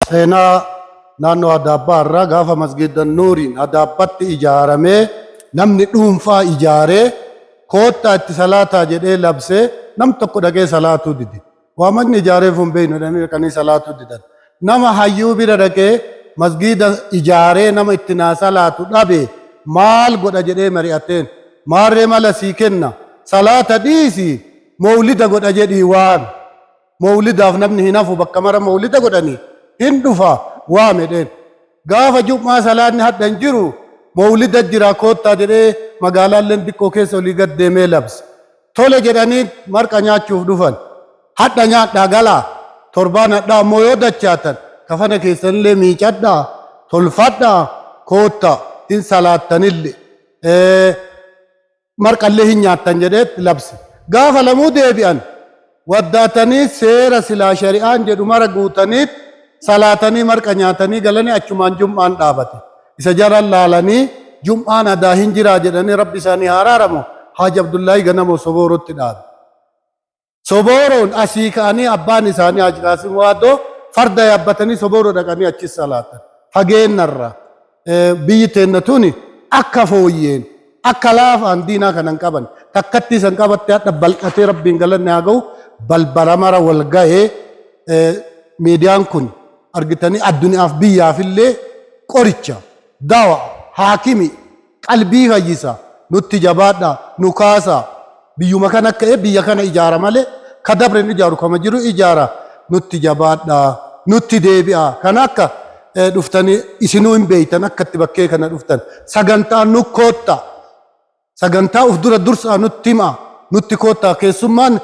seenaa naannoo Adaabbaa irraa gaafa masgiida Nuuriin Adaabbaatti ijaaramee namni dhuunfaa ijaaree koottaa itti salaataa jedhee labsee nam tokko dhaqee salaatuu didi. Waamanni ijaareef hin beeknu dhaqanii salaatuu didan. Nama hayyuu bira dhaqee masgiida ijaaree nama itti naa salaatu dhabe maal godha jedhee mari'ateen maarree mala sii kenna salaata dhiisi mawlida godha jedhii waan mawlidaaf namni hin hafu bakka mara mawlida godhanii hin dhufa waamedheen gaafa jum'aa salaanni hadda hin jiru mawlida jira koottaa jedhee magaalaaleen xiqqoo keessa olii gad deemee labse tole jedhanii marqa nyaachuuf dhufan hadda nyaadhaa galaa torbaan hadhaa ammoo yoo dachaatan kafana keessanillee miicadhaa tolfadhaa koottaa hin salaattanille marqallee hin nyaattan jedheetti labse gaafa lamuu deebi'an waddaatanii seera silaa shari'aan jedhu mara guutaniit salaatanii marqa nyaatanii galanii achumaan jum'aan dhaabate isa jaran laalanii jum'aan adaa hin jiraa jedhanii rabbi isaanii haraaramu Haaji Abdullaahi ganamoo Soboorootti dhaabe. Sobooroon asii ka'anii abbaan isaanii Haaji Qaasim Waadoo farda yaabbatanii Sobooroo dhaqanii achis salaatan. Fageennarra biyyi teenna tuni akka fooyyeen akka laafaan diinaa kanan qaban takkatti isan qabatte hadha balqatee rabbiin galanne haa ga'u balbala mara wal ga'ee miidiyaan kun argitanii addunyaaf biyyaafillee qoricha dawa haakimi qalbii fayyisa nutti jabaadha nu kaasa biyyuma kan akka biyya kana ijaara malee ka dabren ijaaru kama jiru ijaara nutti jabaadha nutti deebi'a kan akka dhuftanii isinuu hin beeytan akkatti bakkee kana dhuftan sagantaa nu koottaa sagantaa uf dura dursaa nutti hima nutti koottaa keessummaan